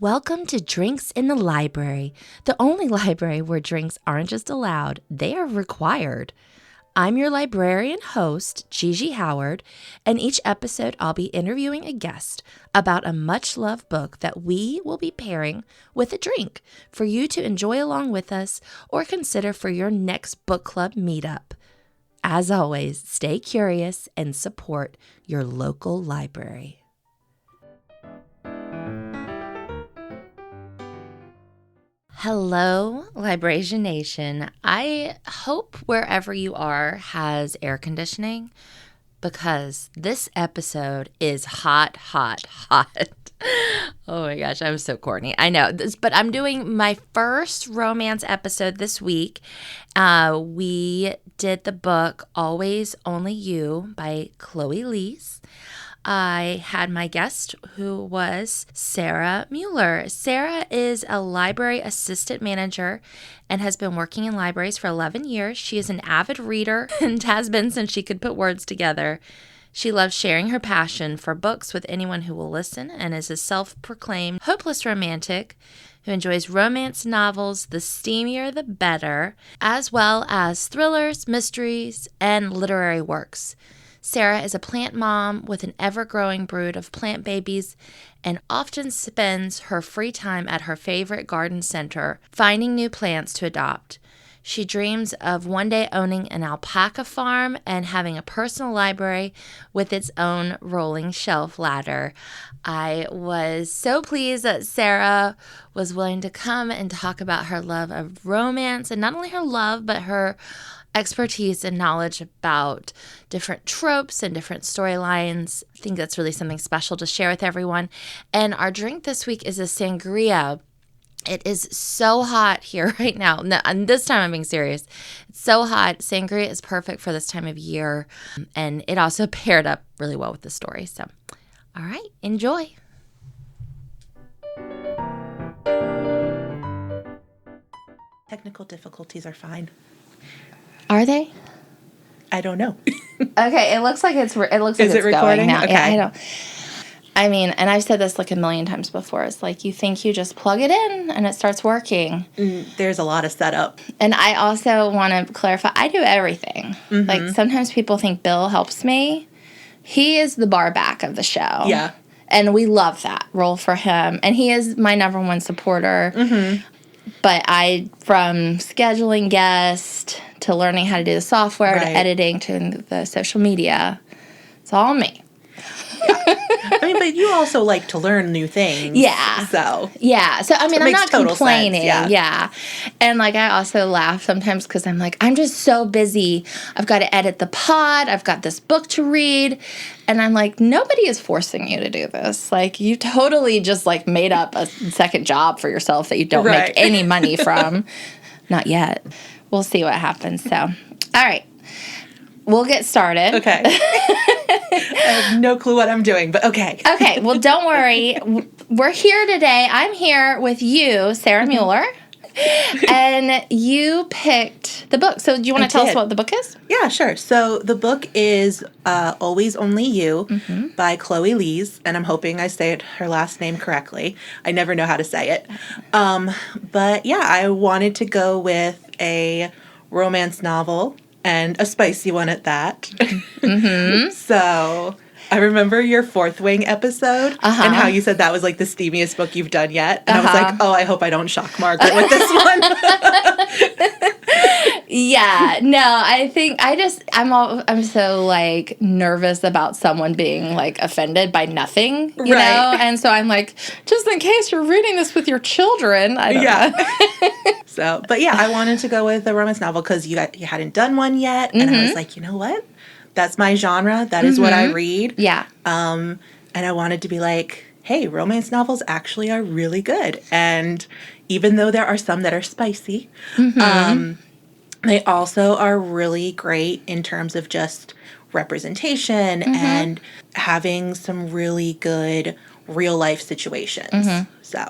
Welcome to Drinks in the Library, the only library where drinks aren't just allowed, they are required. I'm your librarian host, Gigi Howard, and each episode I'll be interviewing a guest about a much-loved book that we will be pairing with a drink for you to enjoy along with us or consider for your next book club meetup. As always, stay curious and support your local library. Hello, Libration Nation. I hope wherever you are has air conditioning because this episode is hot. Oh my gosh, I'm so corny. I know this, but I'm doing my first romance episode this week. We did the book Always Only You by Chloe Lees. I had my guest who was Sara Mueller. Sara is a library assistant manager and has been working in libraries for 11 years. She is an avid reader and has been since she could put words together. She loves sharing her passion for books with anyone who will listen and is a self-proclaimed hopeless romantic who enjoys romance novels, the steamier the better, as well as thrillers, mysteries, and literary works. Sara is a plant mom with an ever-growing brood of plant babies and often spends her free time at her favorite garden center, finding new plants to adopt. She dreams of one day owning an alpaca farm and having a personal library with its own rolling shelf ladder. I was so pleased that Sara was willing to come and talk about her love of romance, and not only her love, but her expertise and knowledge about different tropes and different storylines. I think that's really something special to share with everyone. And our drink this week is a sangria. It is so hot here right now. No, and this time I'm being serious. It's so hot. Sangria is perfect for this time of year. And it also paired up really well with the story. So, all right, enjoy. Technical difficulties are fine. Are they? I don't know. Okay, it looks like it's recording going now. Okay. Yeah, I mean, and I've said this like a million times before. It's like you think you just plug it in and it starts working. There's a lot of setup. And I also want to clarify, I do everything. Mm-hmm. Like sometimes people think Bill helps me. He is the bar back of the show. Yeah. And we love that role for him. And he is my number one supporter. Mm-hmm. But from scheduling guests to learning how to do the software to editing to the social media, it's all me. I mean, but you also like to learn new things. Yeah. So, I mean, I'm not complaining. Sense, yeah. And, like, I also laugh sometimes because I'm like, I'm just so busy. I've got to edit the pod. I've got this book to read. And I'm like, nobody is forcing you to do this. Like, you totally just, like, made up a second job for yourself that you don't make any money from. Not yet. We'll see what happens. So, all right. We'll get started. Okay. I have no clue what I'm doing, but okay. Okay, well, don't worry. We're here today. I'm here with you, Sara Mueller, and you picked the book. So do you want to tell us what the book is? Yeah, sure. So the book is Always Only You by Chloe Lees, and I'm hoping I say her last name correctly. I never know how to say it. But yeah, I wanted to go with a romance novel. And a spicy one at that. Mm-hmm. So I remember your Fourth Wing episode and how you said that was like the steamiest book you've done yet. And I was like, oh, I hope I don't shock Margaret with this one. Yeah, no, I think I'm so like nervous about someone being like offended by nothing, you know? And so I'm like, just in case you're reading this with your children, I don't know. So, but yeah, I wanted to go with a romance novel because you hadn't done one yet. And I was like, you know what? That's my genre. That is what I read. Yeah. And I wanted to be like, hey, romance novels actually are really good. And even though there are some that are spicy, they also are really great in terms of just representation and having some really good real life situations. So,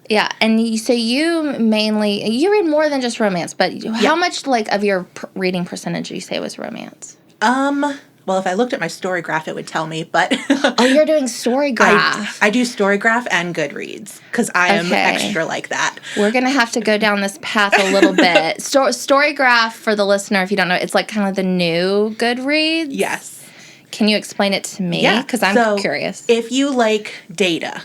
yeah, and you read more than just romance, but how much like of your reading percentage do you say was romance? Well, if I looked at my Storygraph, it would tell me, but Oh, you're doing Storygraph. I do Storygraph and Goodreads because I am Okay. extra like that. We're going to have to go down this path a little bit. Storygraph, for the listener, if you don't know, it's like kind of the new Goodreads. Yes. Can you explain it to me? Yeah. Because I'm curious. If you like data,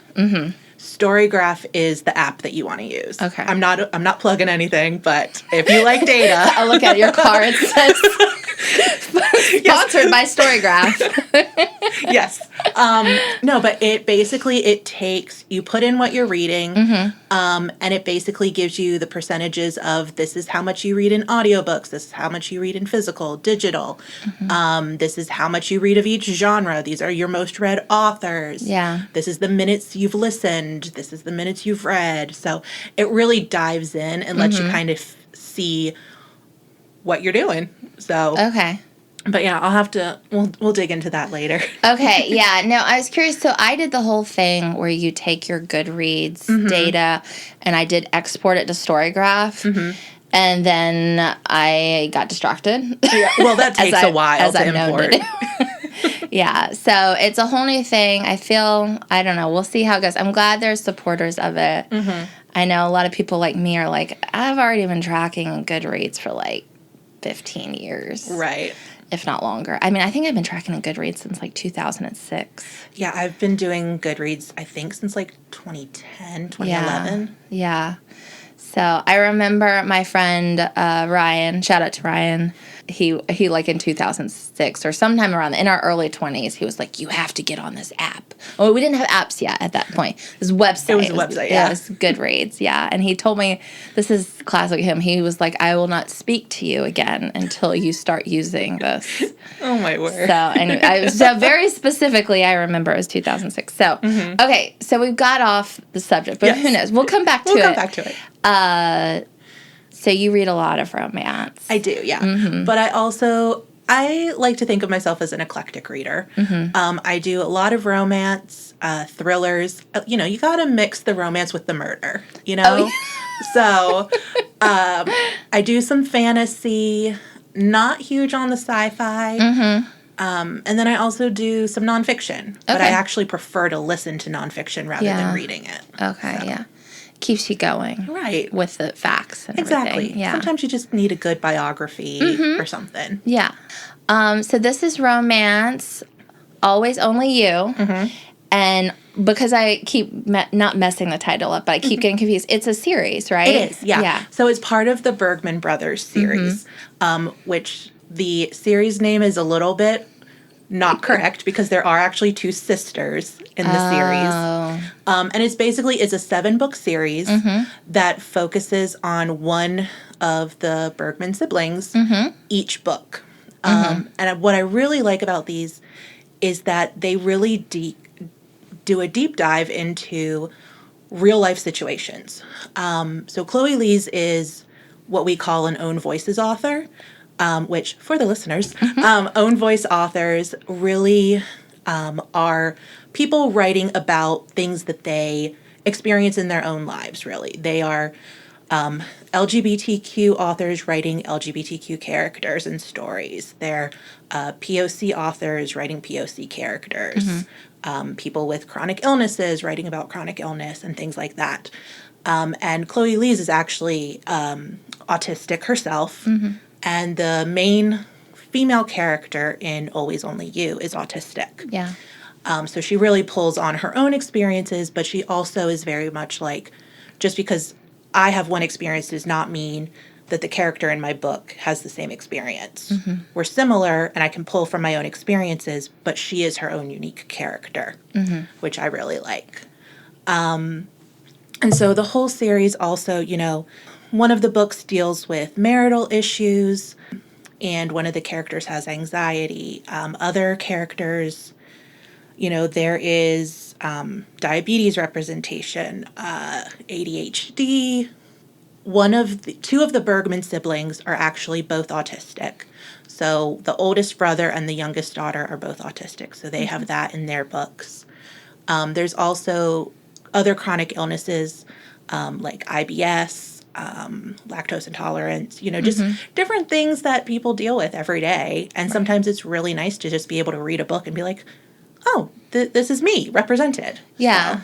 Storygraph is the app that you want to use. Okay. I'm not plugging anything, but if you like data, I look at your car. It says sponsored by Storygraph. Yes. No, but it takes, you put in what you're reading, and it basically gives you the percentages of this is how much you read in audiobooks, this is how much you read in physical, digital, this is how much you read of each genre, these are your most read authors, this is the minutes you've listened, this is the minutes you've read. So it really dives in and lets you kind of see what you're doing. So Okay. But yeah, I'll have to, we'll dig into that later. Okay, yeah. No, I was curious. So I did the whole thing where you take your Goodreads data and I did export it to Storygraph. And then I got distracted. Yeah, well, that takes a while to import. Yeah, so it's a whole new thing. I don't know. We'll see how it goes. I'm glad there's supporters of it. I know a lot of people like me are like, I've already been tracking Goodreads for like 15 years. Right. If not longer. I mean, I think I've been tracking a Goodreads since like 2006. Yeah, I've been doing Goodreads, I think, since like 2010, 2011. Yeah. So I remember my friend Ryan, shout out to Ryan, he like in 2006 or sometime around in our early 20s, he was like, you have to get on this app. Well, we didn't have apps yet at that point. This website. It was a website, yeah. It was Goodreads, yeah. And he told me, this is classic him, he was like, I will not speak to you again until you start using this. Oh, my word. So, anyway, so very specifically, I remember it was 2006. So, okay, so we've got off the subject, but who knows? We'll come back to it. We'll come back to it. So you read a lot of romance. I do, yeah. But I like to think of myself as an eclectic reader. I do a lot of romance, thrillers. You got to mix the romance with the murder, Oh, yeah. So I do some fantasy, not huge on the sci-fi. And then I also do some nonfiction. But I actually prefer to listen to nonfiction rather than reading it. Okay, yeah. Keeps you going. Right. With the facts and exactly. everything. Yeah. Sometimes you just need a good biography or something. Yeah. So this is romance, Always Only You. And because I keep not messing the title up, but I keep getting confused, it's a series, right? It is, yeah. So it's part of the Bergman Brothers series, which the series name is a little bit not correct because there are actually two sisters in the series. And it's a 7-book series that focuses on one of the Bergman siblings each book. And what I really like about these is that they really do a deep dive into real life situations. So Chloe Lees is what we call an own voices author. Which, for the listeners, own voice authors really are people writing about things that they experience in their own lives, really. They are LGBTQ authors writing LGBTQ characters and stories. They're POC authors writing POC characters. People with chronic illnesses writing about chronic illness and things like that. And Chloe Lees is actually autistic herself. And the main female character in Always Only You is autistic. Yeah. So she really pulls on her own experiences, but she also is very much like, just because I have one experience does not mean that the character in my book has the same experience. We're similar, and I can pull from my own experiences, but she is her own unique character, which I really like. And so the whole series also, one of the books deals with marital issues, and one of the characters has anxiety. Other characters, there is diabetes representation, ADHD. Two of the Bergman siblings are actually both autistic. So the oldest brother and the youngest daughter are both autistic, so they have that in their books. There's also other chronic illnesses like IBS, lactose intolerance, just different things that people deal with every day. And sometimes it's really nice to just be able to read a book and be like, oh, this is me represented. Yeah. So.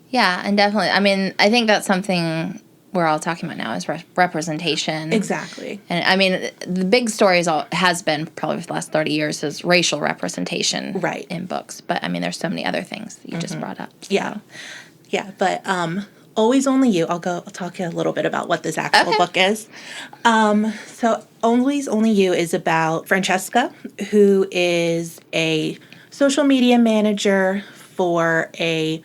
Yeah, and definitely. I mean, I think that's something we're all talking about now is representation. Exactly. And I mean, the big story has been probably for the last 30 years is racial representation in books. But I mean, there's so many other things that you just brought up. So. Yeah. Yeah, but Always Only You, I'll talk you a little bit about what this actual book is. So Always Only You is about Francesca, who is a social media manager for a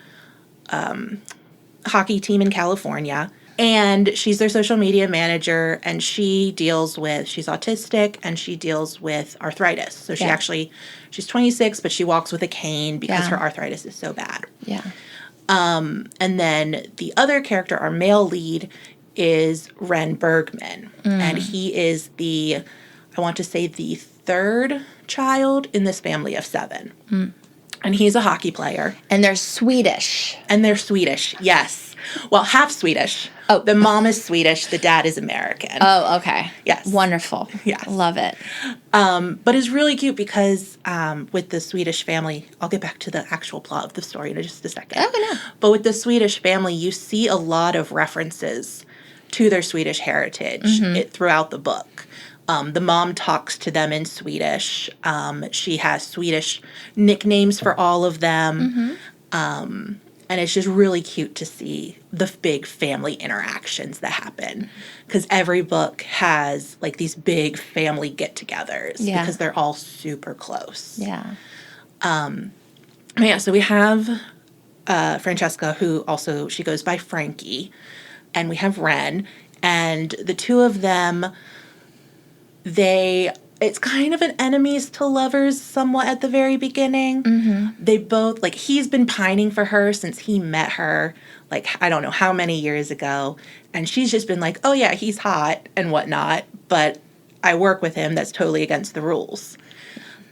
hockey team in California. And she's their social media manager, and she's autistic, and she deals with arthritis. So she's 26, but she walks with a cane because her arthritis is so bad. Yeah. And then the other character, our male lead, is Ren Bergman. And he is the third child in this family of 7. And he's a hockey player. And they're Swedish. Yes. Well, half Swedish. Oh. The mom is Swedish. The dad is American. Oh, okay. Yes. Wonderful. Yes. Love it. But it's really cute because with the Swedish family, I'll get back to the actual plot of the story in just a second. Okay, no. But with the Swedish family, you see a lot of references to their Swedish heritage throughout the book. The mom talks to them in Swedish. She has Swedish nicknames for all of them. And it's just really cute to see the big family interactions that happen. Because every book has, like, these big family get-togethers. Yeah. Because they're all super close. Yeah. So we have Francesca, who also, she goes by Frankie. And we have Ren. And the two of them, it's kind of an enemies to lovers somewhat at the very beginning. They both, he's been pining for her since he met her, I don't know how many years ago. And she's just been like, oh yeah, he's hot and whatnot, but I work with him. That's totally against the rules.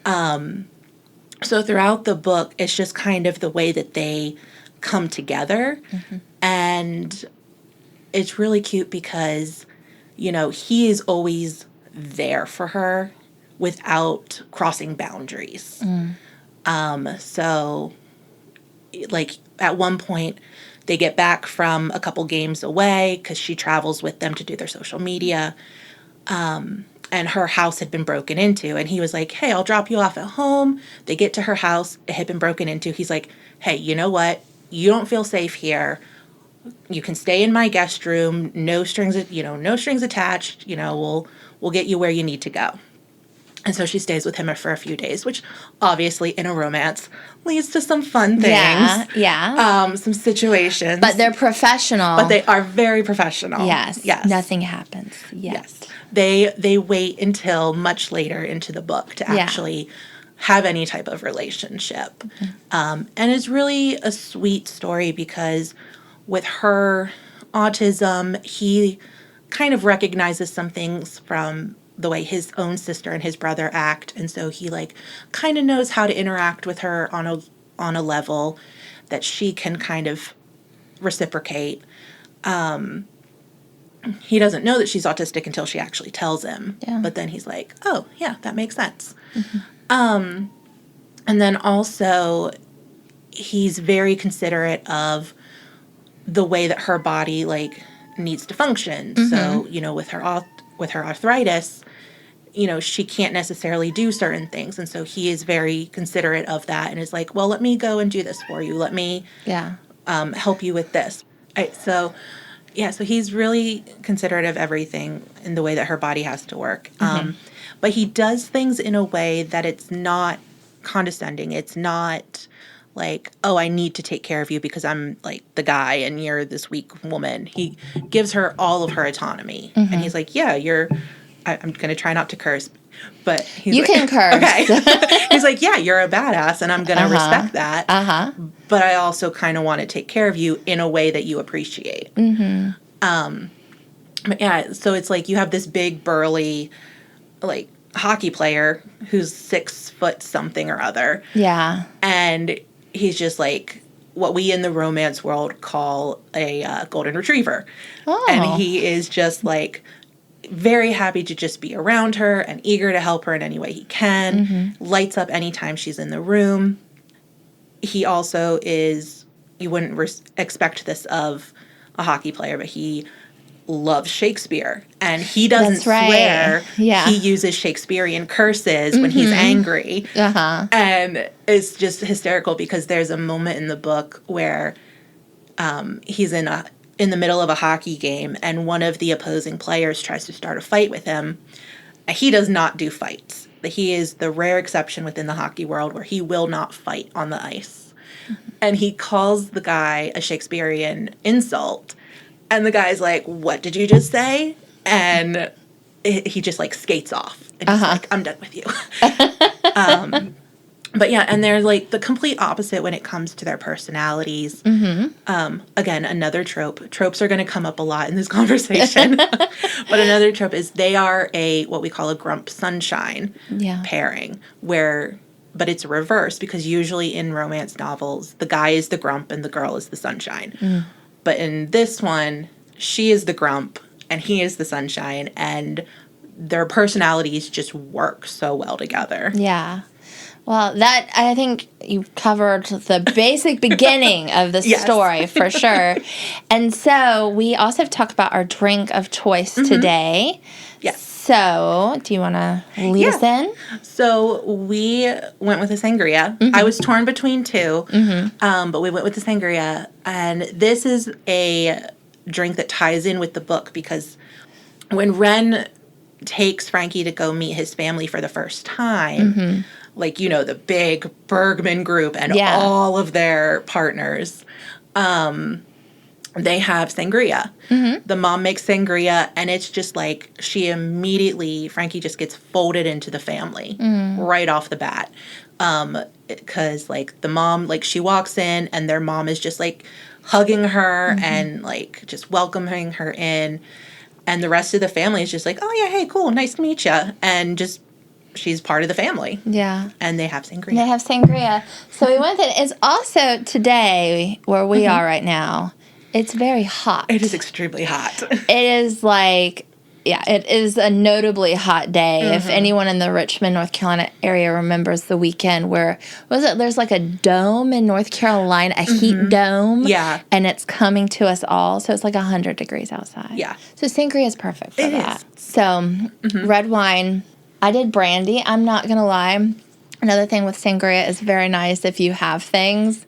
So throughout the book, it's just kind of the way that they come together. And it's really cute because, he is always there for her without crossing boundaries. So, at one point, they get back from a couple games away because she travels with them to do their social media. And her house had been broken into. And he was like, hey, I'll drop you off at home. They get to her house. It had been broken into. He's like, hey, you know what? You don't feel safe here. You can stay in my guest room. No strings attached. We'll get you where you need to go. And so she stays with him for a few days, which obviously in a romance leads to some fun things. Yeah. Some situations. But they're professional. But they are very professional. Yes. Nothing happens. Yes. They wait until much later into the book to actually have any type of relationship. And it's really a sweet story because with her autism, he kind of recognizes some things from the way his own sister and his brother act, and so he kind of knows how to interact with her on a level that she can kind of reciprocate. He doesn't know that she's autistic until she actually tells him, but then he's like, oh yeah, that makes sense. And then also he's very considerate of the way that her body needs to function. So with her arthritis, she can't necessarily do certain things. And so he is very considerate of that and is like, well, let me go and do this for you. Let me help you with this. So he's really considerate of everything in the way that her body has to work. But he does things in a way that it's not condescending. It's not oh, I need to take care of you because I'm the guy and you're this weak woman. He gives her all of her autonomy. And he's like, yeah, I'm going to try not to curse, but you can curse. Okay. He's like, yeah, you're a badass and I'm going to respect that. But I also kind of want to take care of you in a way that you appreciate. But yeah, so it's you have this big burly, hockey player who's 6 foot something or other. Yeah. And he's just what we in the romance world call a golden retriever. Oh. And he is just like very happy to just be around her and eager to help her in any way he can. Lights up anytime she's in the room. He also is, you wouldn't expect this of a hockey player, but he loves Shakespeare. And he doesn't swear. Yeah. He uses Shakespearean curses when he's angry. And it's just hysterical because there's a moment in the book where he's in the middle of a hockey game and one of the opposing players tries to start a fight with him. And he does not do fights. He is the rare exception within the hockey world where he will not fight on the ice. And he calls the guy a Shakespearean insult. And the guy's like, "What did you just say?" And he just like skates off. And he's like, "I'm done with you." But yeah, and they're like the complete opposite when it comes to their personalities. Again, another trope. Tropes are going to come up a lot in this conversation. But another trope is they are what we call a grump sunshine pairing, but it's reversed because usually in romance novels, the guy is the grump and the girl is the sunshine. But in this one, she is the grump and he is the sunshine, and their personalities just work so well together. Yeah. Well, that, I think you covered the basic beginning of the story for sure. And so we also have talked about our drink of choice today. Yes. So do you want to lead us in? So we went with a sangria. I was torn between two, but we went with the sangria. And this is a drink that ties in with the book because when Ren takes Frankie to go meet his family for the first time, like, the big Bergman group and all of their partners, they have sangria. The mom makes sangria, and it's just like Frankie just gets folded into the family right off the bat. Because, like, the mom, like, she walks in, and their mom is just, like, hugging her and, like, just welcoming her in. And the rest of the family is just like, "Oh, yeah, hey, cool, nice to meet you." And just, she's part of the family. Yeah. And they have sangria. So we went with it. It's also today, where we are right now, it's very hot. It is extremely hot. It is like, it is a notably hot day. If anyone in the Richmond, North Carolina area remembers the weekend where, there's like a dome in North Carolina, a heat dome. Yeah. And it's coming to us all. So it's like 100 degrees outside. Yeah. So sangria is perfect for that. Is. So red wine. I did brandy. I'm not going to lie. Another thing with sangria is very nice if you have things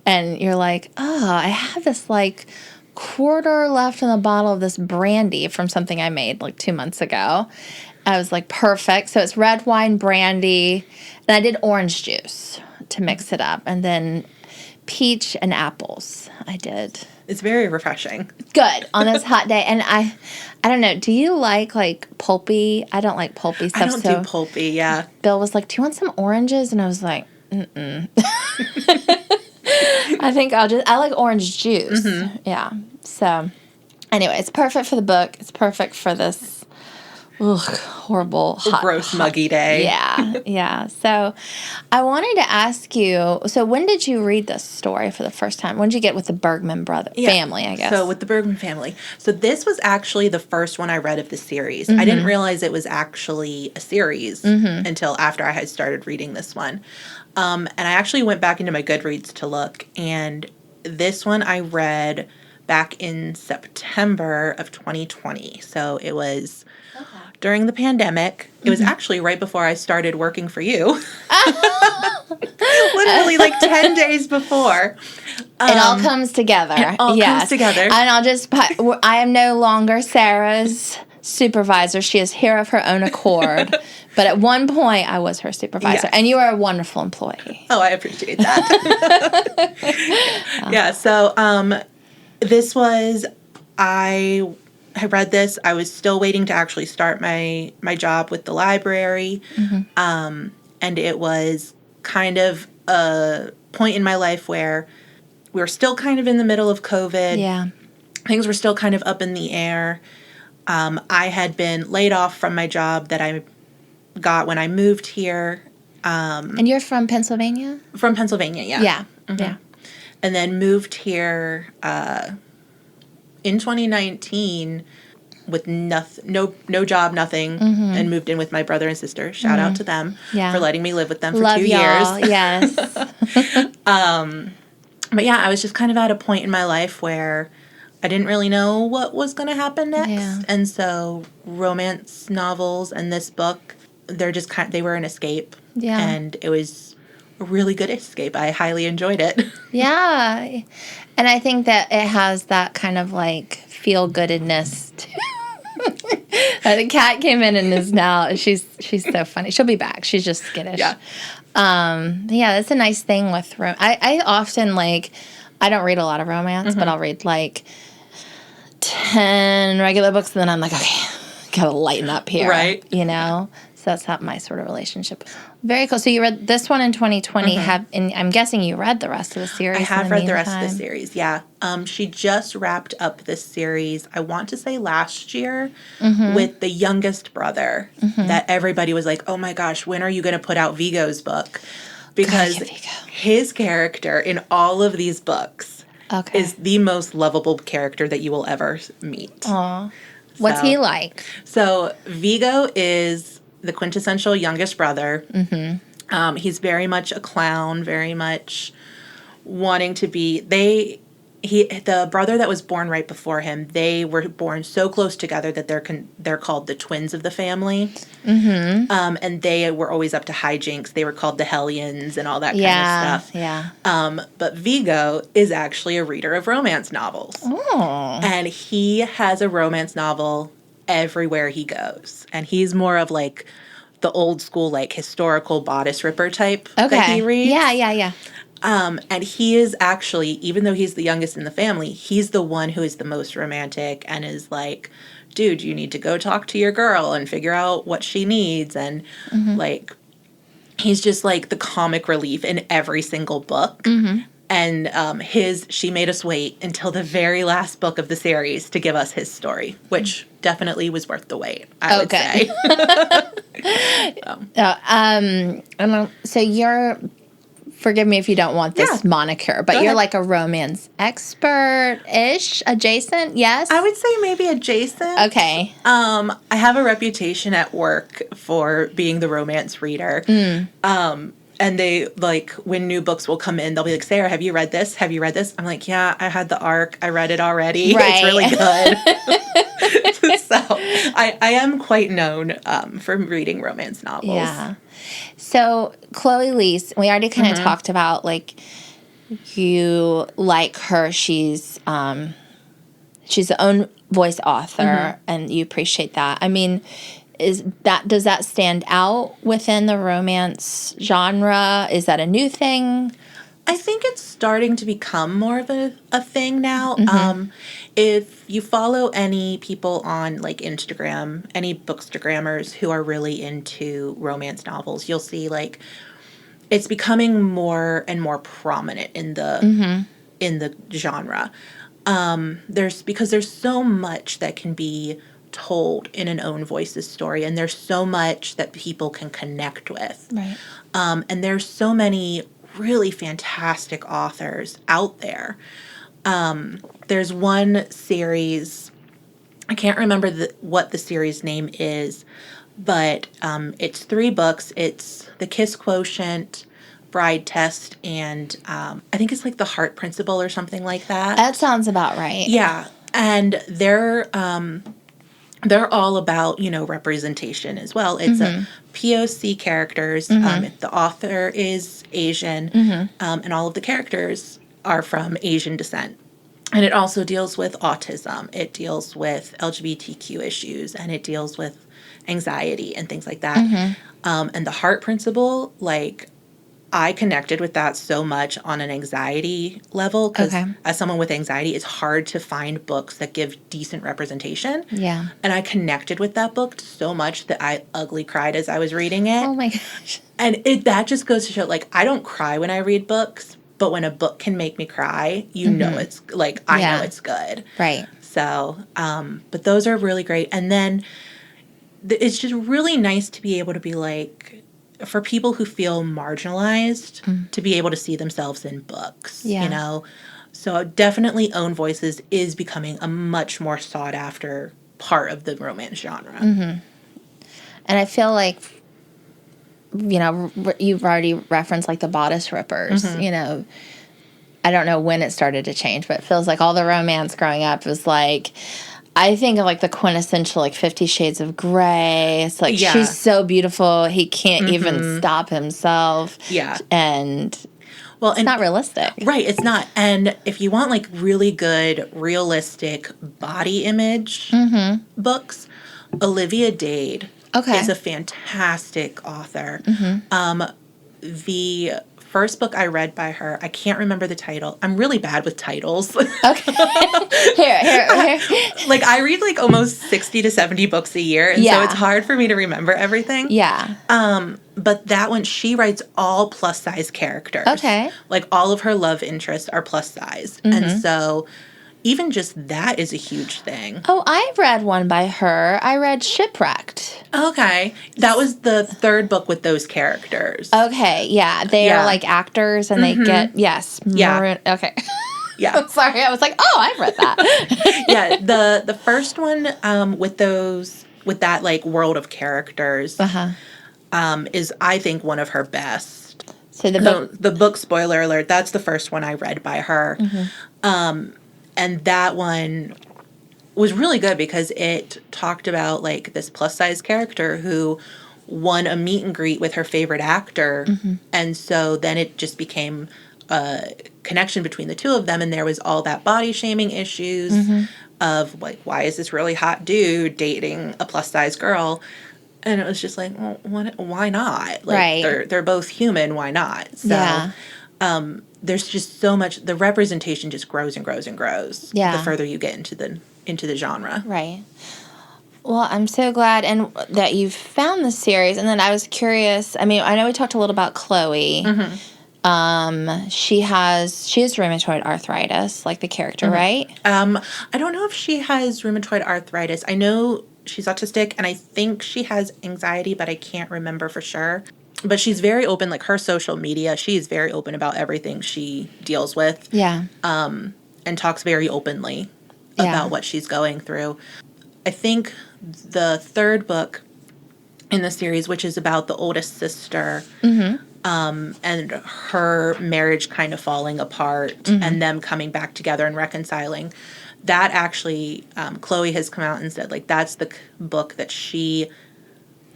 and you're like, "Oh, I have this like quarter left in the bottle of this brandy from something I made like 2 months ago." I was like, perfect. So it's red wine, brandy, and I did orange juice to mix it up, and then peach and apples I did. It's very refreshing. Good on this hot day. And I don't know, do you like pulpy? I don't like pulpy stuff. I don't do pulpy, yeah. Bill was like, "Do you want some oranges?" And I was like, "Mm-mm." I think I like orange juice. Yeah. So anyway, it's perfect for the book. It's perfect for this horrible, gross, muggy day. Yeah. So I wanted to ask you, so when did you read this story for the first time? When did you get with the Bergman family, I guess? So with the Bergman family. So this was actually the first one I read of the series. I didn't realize it was actually a series until after I had started reading this one. And I actually went back into my Goodreads to look, and this one I read back in September of 2020. So it was during the pandemic. It was actually right before I started working for you. Literally like 10 days before. It all comes together. It all comes together. And I am no longer Sarah's supervisor. She is here of her own accord. But at one point, I was her supervisor. Yes. And you are a wonderful employee. Oh, I appreciate that. Yeah, so this was, I read this. I was still waiting to actually start my job with the library. And it was kind of a point in my life where we were still kind of in the middle of COVID. Yeah. Things were still kind of up in the air. I had been laid off from my job that I got when I moved here. And you're from Pennsylvania? From Pennsylvania, yeah. Yeah. and then moved here in 2019 with no job, nothing, and moved in with my brother and sister. Shout out to them for letting me live with them for Love 2 y'all. years. Yes. But yeah, I was just kind of at a point in my life where I didn't really know what was going to happen next. Yeah. And so romance novels and this book, they were an escape. Yeah. And it was a really good escape. I highly enjoyed it. Yeah. And I think that it has that kind of like feel-goodedness too. The cat came in and is now, she's so funny. She'll be back. She's just skittish. Yeah. Yeah, that's a nice thing with I often like, I don't read a lot of romance, but I'll read like 10 regular books, and then I'm like, okay, gotta lighten up here. Right. You know? So that's not my sort of relationship. Very cool. So you read this one in 2020. And I'm guessing you read the rest of the series. I have read the rest of the series, yeah. She just wrapped up this series, I want to say last year, with the youngest brother that everybody was like, oh my gosh, when are you going to put out Vigo's book? Because his character in all of these books is the most lovable character that you will ever meet. Aww. What's he like? So Vigo is the quintessential youngest brother. He's very much a clown, very much wanting to be. The brother that was born right before him, they were born so close together that they're called the twins of the family. And they were always up to hijinks. They were called the Hellions and all that kind of stuff. Yeah. But Vigo is actually a reader of romance novels. Oh. And he has a romance novel everywhere he goes. And he's more of like the old school, like historical bodice ripper type that he reads. Yeah. And he is actually, even though he's the youngest in the family, he's the one who is the most romantic and is like, dude, you need to go talk to your girl and figure out what she needs. And like, he's just like the comic relief in every single book. And she made us wait until the very last book of the series to give us his story, which definitely was worth the wait, I would say. So you're, forgive me if you don't want this moniker, but you're like a romance expert-ish, adjacent, yes? I would say maybe adjacent. Okay. I have a reputation at work for being the romance reader. And they, like, when new books will come in, they'll be like, Sarah, have you read this? Have you read this? I'm like, yeah, I had the arc. I read it already. Right. It's really good. So I am quite known for reading romance novels. Yeah. So Chloe Leese, we already kind of talked about, like, you like her. She's the own voice author, and you appreciate that. I mean, does that stand out within the romance genre? Is that a new thing? I think it's starting to become more of a thing now. If you follow any people on like Instagram, any bookstagrammers who are really into romance novels, you'll see like it's becoming more and more prominent in the genre. Because there's so much that can be told in an own voices story, and there's so much that people can connect with. Right. And there's so many really fantastic authors out there. There's one series, I can't remember what the series name is, but it's 3 books. It's The Kiss Quotient, Bride Test, and I think it's like The Heart Principle or something like that. That sounds about right. Yeah. And they're all about, representation as well. It's a POC characters. The author is Asian, and all of the characters are from Asian descent. And it also deals with autism. It deals with LGBTQ issues, and it deals with anxiety and things like that. And the Heart Principle, like, I connected with that so much on an anxiety level because as someone with anxiety, it's hard to find books that give decent representation. Yeah. And I connected with that book so much that I ugly cried as I was reading it. Oh my gosh. And that just goes to show, like, I don't cry when I read books, but when a book can make me cry, know it's, like, I know it's good. Right. So, but those are really great. And then it's just really nice to be able to be like, for people who feel marginalized to be able to see themselves in books, you know? So definitely Own Voices is becoming a much more sought after part of the romance genre. And I feel like, you know, you've already referenced like the bodice rippers, you know, I don't know when it started to change, but it feels like all the romance growing up was like, I think of like the quintessential like 50 Shades of Grey. It's like she's so beautiful, he can't even stop himself. Yeah. And well, it's not realistic. Right, it's not. And if you want like really good, realistic body image books, Olivia Dade is a fantastic author. The first book I read by her, I can't remember the title. I'm really bad with titles. Okay. Here. Like, I read, like, almost 60 to 70 books a year, and so it's hard for me to remember everything. Yeah. But that one, she writes all plus-size characters. Okay. Like, all of her love interests are plus-size. And so even just that is a huge thing. Oh, I read one by her. I read Shipwrecked. Okay. That was the third book with those characters. Okay, yeah. They are like actors and they get, okay. Yeah. I'm sorry. I was like, oh, I've read that. Yeah. The first one with that like world of characters is, I think, one of her best. So the book, spoiler alert, that's the first one I read by her. And that one was really good because it talked about like this plus size character who won a meet and greet with her favorite actor. And so then it just became a connection between the two of them. And there was all that body shaming issues of like, why is this really hot dude dating a plus size girl? And it was just like, well, why not? Like, they're both human. Why not? So, there's just so much. The representation just grows and grows and grows. The further you get into the genre. Right. Well, I'm so glad that you've found this series. And then I was curious. I mean, I know we talked a little about Chloe. She has rheumatoid arthritis, like the character, right? I don't know if she has rheumatoid arthritis. I know she's autistic, and I think she has anxiety, but I can't remember for sure. But she's very open, like her social media, she's very open about everything she deals with. Yeah. And talks very openly about what she's going through. I think the third book in the series, which is about the oldest sister, and her marriage kind of falling apart and them coming back together and reconciling, that actually, Chloe has come out and said, like, that's the book that she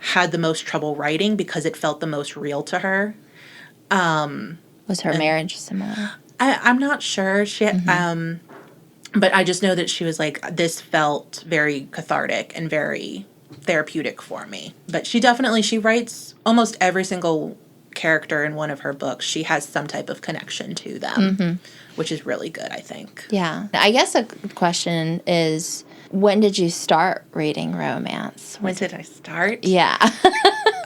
had the most trouble writing because it felt the most real to her. Was her marriage similar? I'm not sure. She, but I just know that she was like, this felt very cathartic and very therapeutic for me. But she writes almost every single character in one of her books. She has some type of connection to them, which is really good, I think. Yeah. I guess a question is, when did you start reading romance? When did I start? Yeah.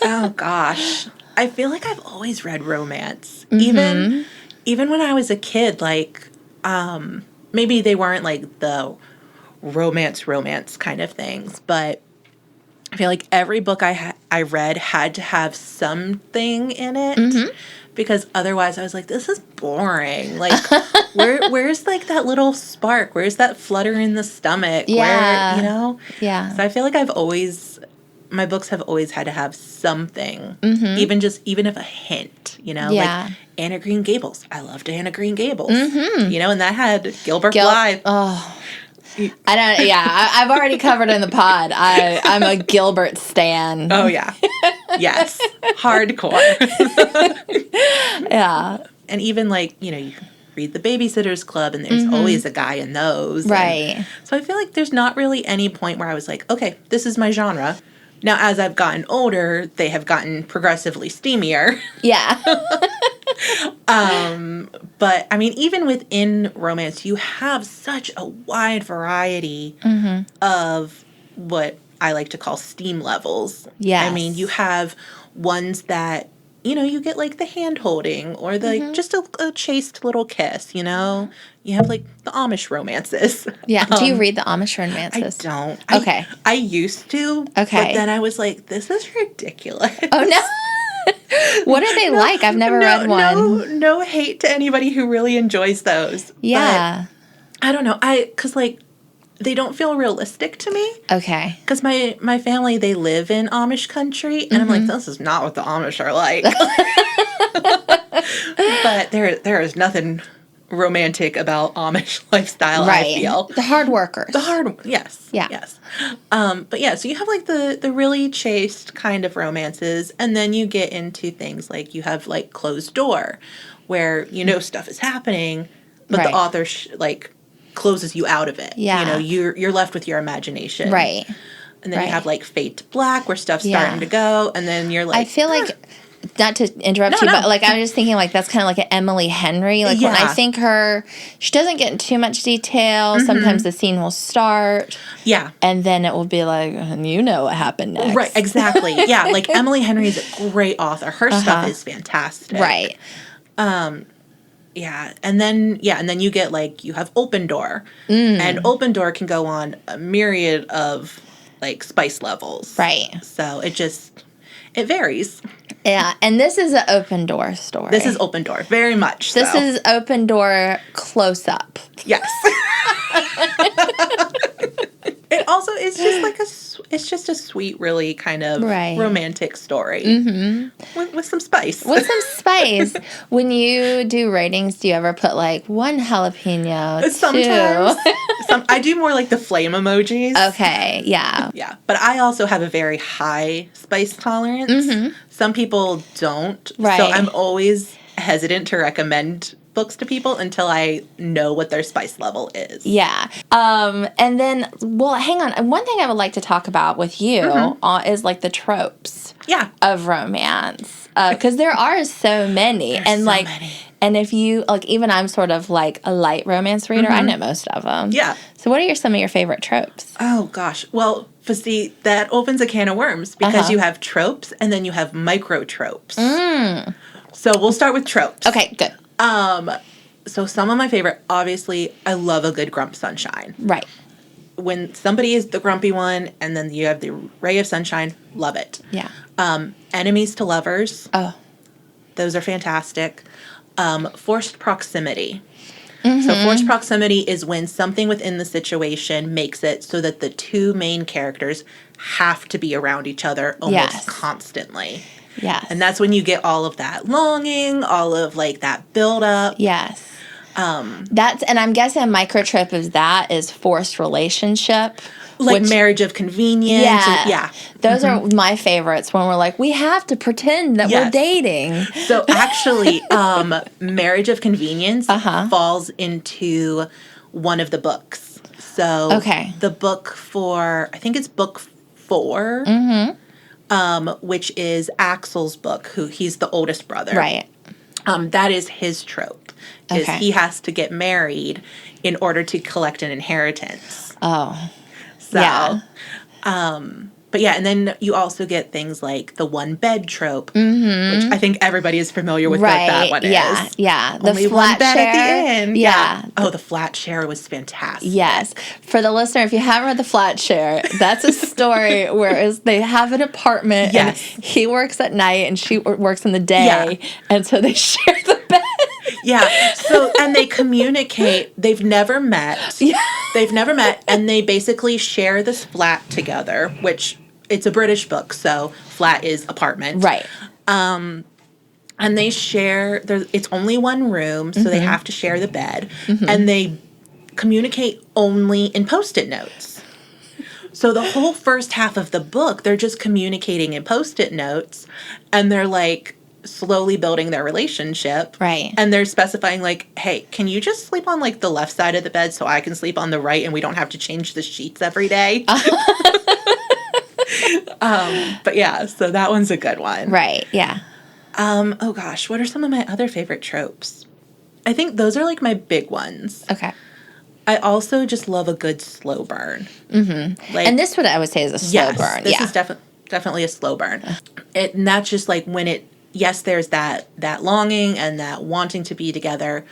Oh, gosh. I feel like I've always read romance. Even when I was a kid, like, maybe they weren't, like, the romance kind of things, but I feel like every book I read had to have something in it. Because otherwise I was like, this is boring. Like, where's like that little spark? Where's that flutter in the stomach? Yeah. Where, you know? Yeah. So I feel like my books have always had to have something, even if a hint, you know? Like Anna Green Gables. I loved Anna Green Gables. You know, and that had Gilbert Blythe. Oh. I've already covered in the pod. I'm a Gilbert stan. Oh, yeah. Yes. Hardcore. Yeah. And even, like, you know, you read The Babysitter's Club, and there's always a guy in those. Right. And so I feel like there's not really any point where I was like, okay, this is my genre. Now, as I've gotten older, they have gotten progressively steamier. Yeah. But, I mean, even within romance, you have such a wide variety of what I like to call steam levels. Yes. I mean, you have ones that, you know, you get, like, the hand-holding or, the just a chaste little kiss, you know? You have, like, the Amish romances. Yeah. Do you read the Amish romances? I don't. Okay. I used to. Okay. But then I was like, this is ridiculous. Oh, no. What are they like? I've never read one. No hate to anybody who really enjoys those. Yeah. But I don't know. Because, like, they don't feel realistic to me. Okay. Because my family, they live in Amish country, and I'm like, this is not what the Amish are like. But there is nothing romantic about Amish lifestyle, Right. I feel. The hard workers. Yes. Yeah. Yes. But yeah, so you have like the really chaste kind of romances, and then you get into things like you have like Closed Door, where stuff is happening, but the author closes you out of it. Yeah. You're left with your imagination. Right. And then you have like Fade to Black, where stuff's starting to go, and then you're like, I feel like, not to interrupt you, but like I'm just thinking like that's kind of like an Emily Henry. Like when I think she doesn't get in too much detail. Sometimes the scene will start. Yeah. And then it will be like, you know what happened next. Right, exactly. Yeah, like Emily Henry is a great author. Her stuff is fantastic. Right. Yeah, and then you get like you have Open Door. And Open Door can go on a myriad of like spice levels. Right. So it varies. Yeah, and this is an Open Door story. This is Open Door, very much This is Open Door close up. Yes. It also is just like it's just a sweet, really kind of romantic story. With some spice. With some spice. When you do ratings, do you ever put like one jalapeno? Sometimes. I do more like the flame emojis. Okay, yeah. Yeah, but I also have a very high spice tolerance. Some people don't. Right. So I'm always hesitant to recommend books to people until I know what their spice level is. Yeah. And then, well, hang on. One thing I would like to talk about with you is like the tropes of romance. Because there are so many. There's so many. And if you, like, even I'm sort of like a light romance reader. I know most of them. Yeah. So what are some of your favorite tropes? Oh, gosh. Well, see, that opens a can of worms because you have tropes and then you have micro tropes. So we'll start with tropes. Okay, good. So some of my favorite, obviously, I love a good grump sunshine. Right. When somebody is the grumpy one and then you have the ray of sunshine, love it. Yeah. Enemies to lovers. Oh. Those are fantastic. Forced proximity. So forced proximity is when something within the situation makes it so that the two main characters have to be around each other almost constantly. Yes. And that's when you get all of that longing, all of like that buildup. Yes. And I'm guessing a microtrip of that is forced relationship. Like marriage of convenience. Yeah. Those are my favorites when we're like, we have to pretend that we're dating. So actually, marriage of convenience falls into one of the books. So the book I think it's book 4, which is Axel's book, he's the oldest brother. Right. That is his trope, is he has to get married in order to collect an inheritance. Oh. So, but yeah, and then you also get things like the one bed trope, which I think everybody is familiar with what that one is. Yeah. The Only flat one bed share. at the end. Yeah. Oh, the flat share was fantastic. Yes. For the listener, if you haven't read The Flat Share, that's a story where they have an apartment and he works at night and she works in the day. Yeah. And so they share the bed. Yeah. So, and they communicate. They've never met. Yeah. They've never met. And they basically share this flat together, which it's a British book. So flat is apartment. Right. And they share, it's only one room. So they have to share the bed. And they communicate only in Post-it notes. So the whole first half of the book, they're just communicating in Post-it notes. And they're like, slowly building their relationship. Right. And they're specifying like, hey, can you just sleep on like the left side of the bed so I can sleep on the right and we don't have to change the sheets every day? But yeah, so that one's a good one. Right. Yeah. Oh gosh, what are some of my other favorite tropes? I think those are like my big ones. Okay. I also just love a good slow burn. Like, and this what I would say is a slow burn. This is definitely a slow burn. And that's just like when there's that longing and that wanting to be together,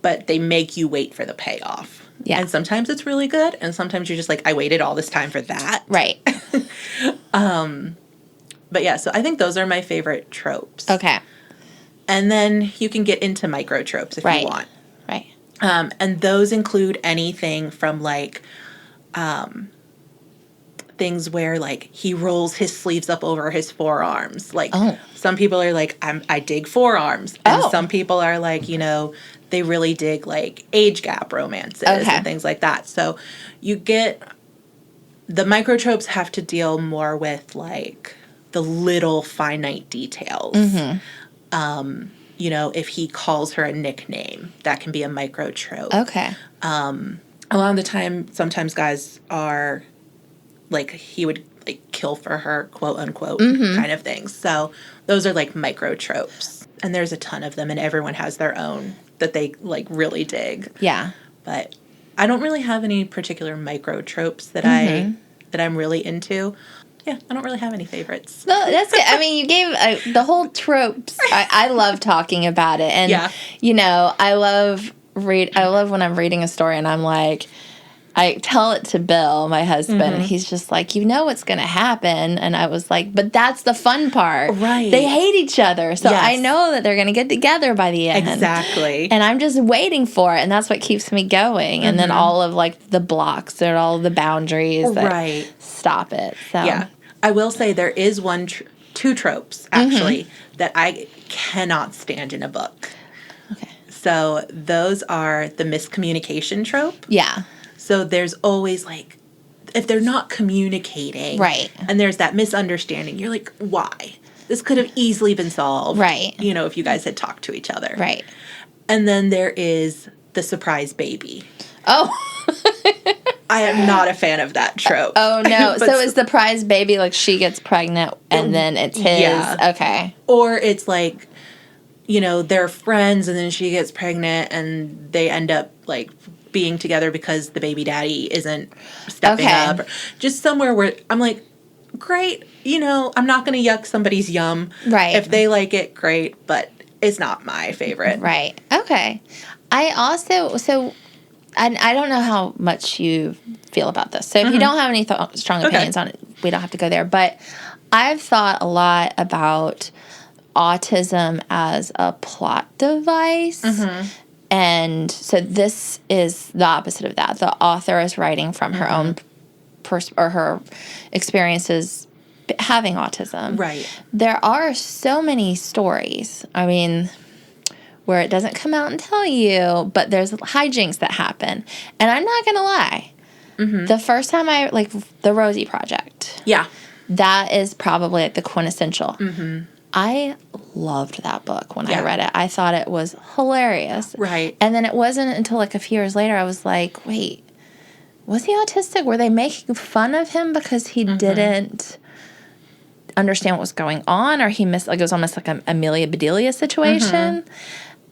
but they make you wait for the payoff. Yeah. And sometimes it's really good, and sometimes you're just like, I waited all this time for that. Right. But yeah, so I think those are my favorite tropes. Okay. And then you can get into micro tropes if you want. Right. And those include anything from like things where like he rolls his sleeves up over his forearms. Like some people are like, I dig forearms. And some people are like, you know, they really dig like age gap romances and things like that. So you get the micro tropes have to deal more with like the little finite details. You know, if he calls her a nickname, that can be a micro trope. Okay. A lot of the time, sometimes guys are like, he would like kill for her, quote unquote, kind of things. So those are like micro tropes. And there's a ton of them, and everyone has their own that they like really dig. Yeah. But I don't really have any particular micro tropes that I'm really into. Yeah, I don't really have any favorites. No, that's good. I mean, you gave the whole tropes. I love talking about it, and you know, I love when I'm reading a story and I'm like, I tell it to Bill, my husband, and he's just like, you know what's going to happen. And I was like, but that's the fun part. Right. They hate each other. So I know that they're going to get together by the end. Exactly. And I'm just waiting for it. And that's what keeps me going. And then all of like the blocks and all the boundaries that stop it. So yeah. I will say there is two tropes, actually, that I cannot stand in a book. Okay. So those are the miscommunication trope. Yeah. So there's always like, if they're not communicating, and there's that misunderstanding, you're like, why? This could have easily been solved, you know, if you guys had talked to each other. Right. And then there is the surprise baby. Oh. I am not a fan of that trope. Oh, no. So is the prize baby like she gets pregnant and then it's his? Yeah. Okay. Or it's like, you know, they're friends and then she gets pregnant and they end up like being together because the baby daddy isn't stepping up. Just somewhere where I'm like, great, you know, I'm not going to yuck somebody's yum. Right. If they like it, great, but it's not my favorite. Right. Okay. I also, I don't know how much you feel about this. So if you don't have any strong opinions on it, we don't have to go there. But I've thought a lot about autism as a plot device. And so this is the opposite of that. The author is writing from her own or her experiences having autism. Right. There are so many stories, I mean, where it doesn't come out and tell you, but there's hijinks that happen. And I'm not going to lie. The first time like, the Rosie Project. Yeah. That is probably like the quintessential. I loved that book when I read it. I thought it was hilarious. Right. And then it wasn't until like a few years later I was like, wait, was he autistic? Were they making fun of him because he didn't understand what was going on, or he missed, like, it was almost like an Amelia Bedelia situation?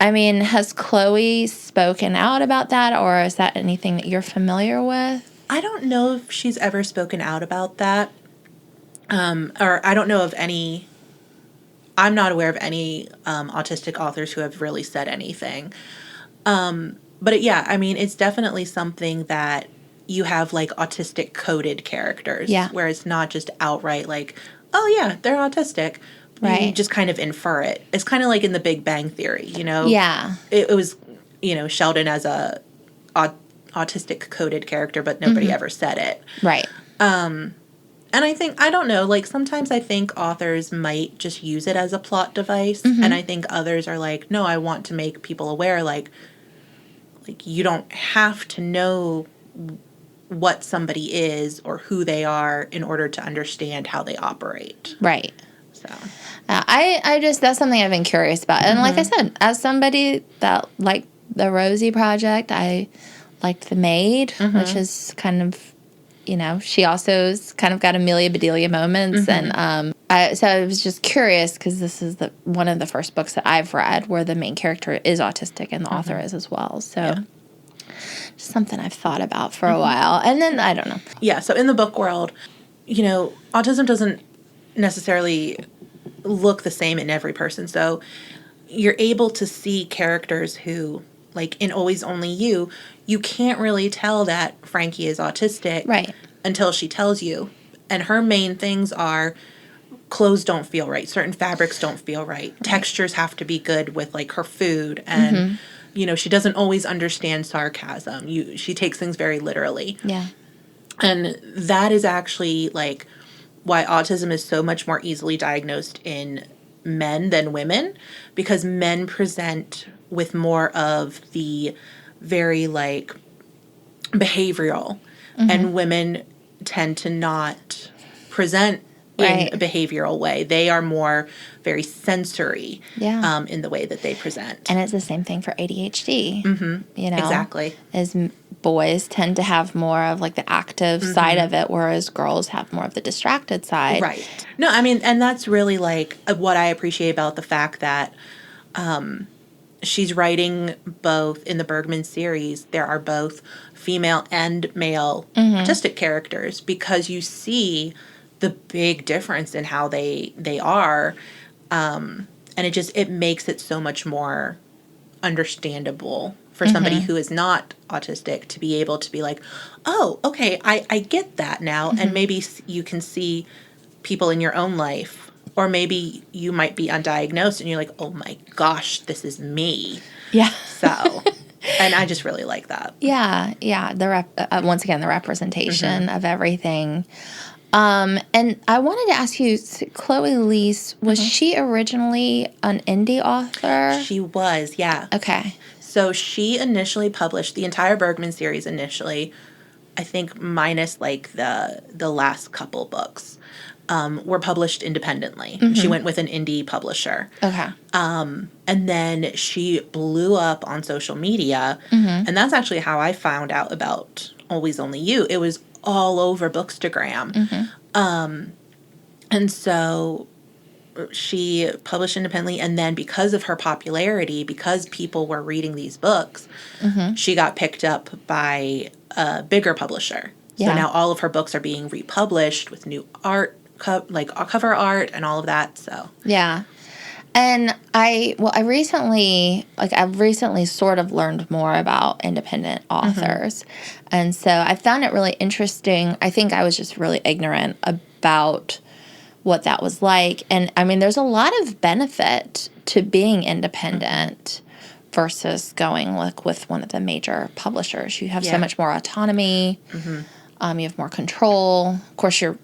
I mean, has Chloe spoken out about that, or is that anything that you're familiar with? I don't know if she's ever spoken out about that. Or I don't know of any... I'm not aware of any autistic authors who have really said anything. But yeah, I mean, it's definitely something that you have like autistic coded characters. Yeah. Where it's not just outright like, oh yeah, they're autistic. Right. You just kind of infer it. It's kind of like in the Big Bang Theory, you know? Yeah. It was, you know, Sheldon as a autistic coded character, but nobody ever said it. Right. And I think, I don't know, like, sometimes I think authors might just use it as a plot device, and I think others are like, no, I want to make people aware, like you don't have to know what somebody is or who they are in order to understand how they operate. Right. So. I just, that's something I've been curious about. And like I said, as somebody that liked the Rosie Project, I liked The Maid, which is kind of, you know, she also's kind of got Amelia Bedelia moments. And so I was just curious because this is one of the first books that I've read where the main character is autistic and the author is as well. So just something I've thought about for a while. And then, I don't know. Yeah, so in the book world, you know, autism doesn't necessarily look the same in every person. So you're able to see characters who, like in Always Only You can't really tell that Frankie is autistic until she tells you. And her main things are clothes don't feel right. Certain fabrics don't feel right. Textures have to be good with, like, her food. And, you know, she doesn't always understand sarcasm. She takes things very literally. Yeah. And that is actually, like, why autism is so much more easily diagnosed in men than women, because men present with more of the very, like, behavioral, and women tend to not present in a behavioral way. They are more very sensory in the way that they present. And it's the same thing for ADHD. You know, Exactly. As boys tend to have more of, like, the active side of it, whereas girls have more of the distracted side. Right. No, I mean, and that's really, like, what I appreciate about the fact that she's writing both in the Bergman series. There are both female and male autistic characters, because you see the big difference in how they are, and it makes it so much more understandable for somebody who is not autistic to be able to be like, oh, okay, I get that now. And maybe you can see people in your own life, or maybe you might be undiagnosed and you're like, oh my gosh, this is me. Yeah. So, and I just really like that. Yeah. Once again, the representation of everything. And I wanted to ask you, Chloe Lease, was she originally an indie author? She was, yeah. Okay. So she initially published the entire Bergman series initially, I think minus, like, the last couple books, were published independently. She went with an indie publisher. Okay. And then she blew up on social media, and that's actually how I found out about Always Only You. It was all over Bookstagram. And so she published independently, and then because of her popularity, because people were reading these books, she got picked up by a bigger publisher. So now all of her books are being republished with new art, like cover art and all of that. So yeah. And I've recently sort of learned more about independent authors. And so I found it really interesting. I think I was just really ignorant about what that was like. And I mean, there's a lot of benefit to being independent versus going, like, with one of the major publishers. You have so much more autonomy. You have more control. Of course, you're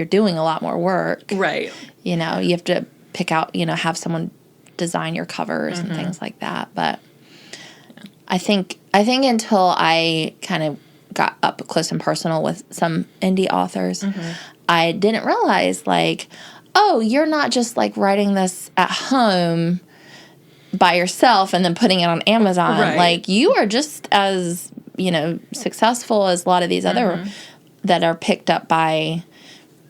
doing a lot more work. Right. You know, you have to pick out, have someone design your covers and things like that. But I think until I kind of got up close and personal with some indie authors, I didn't realize, like, oh, you're not just, like, writing this at home by yourself and then putting it on Amazon. Right. Like, you are just as, successful as a lot of these other that are picked up by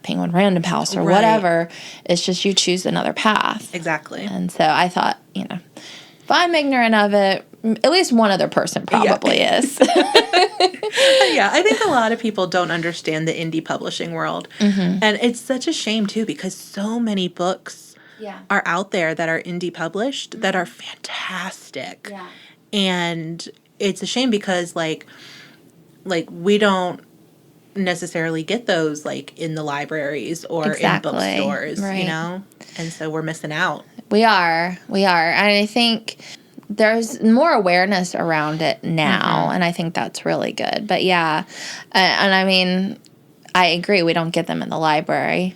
Penguin Random House or whatever. It's just you choose another path. Exactly. And so I thought, if I'm ignorant of it, at least one other person probably is. Yeah, I think a lot of people don't understand the indie publishing world. And it's such a shame, too, because so many books are out there that are indie published that are fantastic. Yeah. And it's a shame because, like we don't necessarily get those, like, in the libraries or in bookstores, And so we're missing out. We are. And I think there's more awareness around it now, and I think that's really good. But yeah, and I mean, I agree. We don't get them in the library.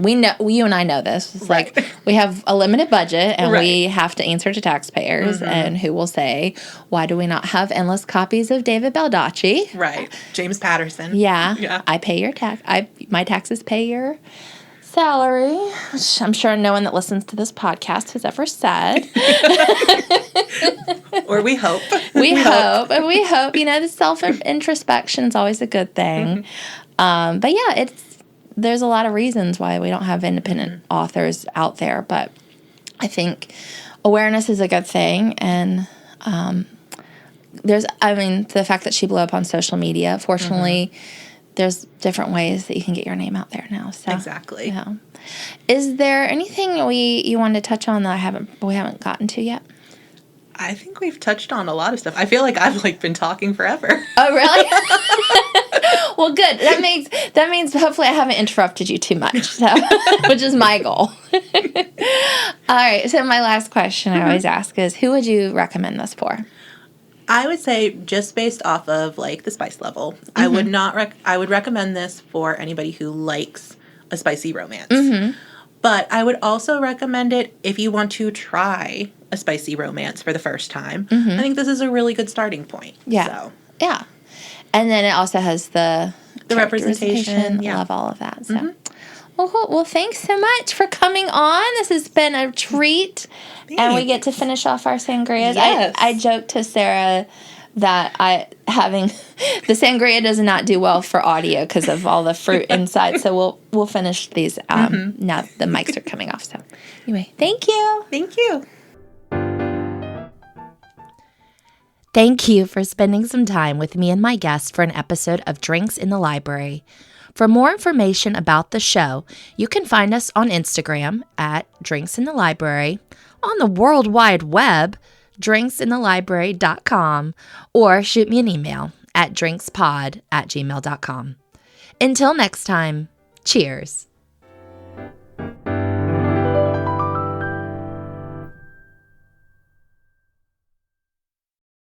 We know, you and I know this. It's like we have a limited budget, and we have to answer to taxpayers, and who will say, why do we not have endless copies of David Baldacci? Right. James Patterson. Yeah. I pay your tax. My taxes pay your salary, which I'm sure no one that listens to this podcast has ever said. Or we hope. We hope. The self-introspection is always a good thing. But yeah, there's a lot of reasons why we don't have independent authors out there, but I think awareness is a good thing. And the fact that she blew up on social media, fortunately, there's different ways that you can get your name out there now. So exactly. Yeah. Is there anything you wanted to touch on that we haven't gotten to yet? I think we've touched on a lot of stuff. I feel like I've been talking forever. Oh, really? Well, good. That means hopefully I haven't interrupted you too much, so, which is my goal. All right. So my last question I always ask is, who would you recommend this for? I would say just based off of like the spice level, I would not. I would recommend this for anybody who likes a spicy romance. But I would also recommend it if you want to try a spicy romance for the first time. I think this is a really good starting point. Yeah. So. Yeah. And then it also has the representation. Yeah. Love all of that. So. Well, thanks so much for coming on. This has been a treat. Thanks. And we get to finish off our sangrias. Yes. I joked to Sara that the sangria does not do well for audio because of all the fruit inside. So we'll finish these now the mics are coming off. So anyway, thank you. Thank you. Thank you for spending some time with me and my guest for an episode of Drinks in the Library. For more information about the show, you can find us on Instagram at Drinks in the Library, on the World Wide Web, drinksinthelibrary.com, or shoot me an email at drinkspod@gmail.com. Until next time, cheers.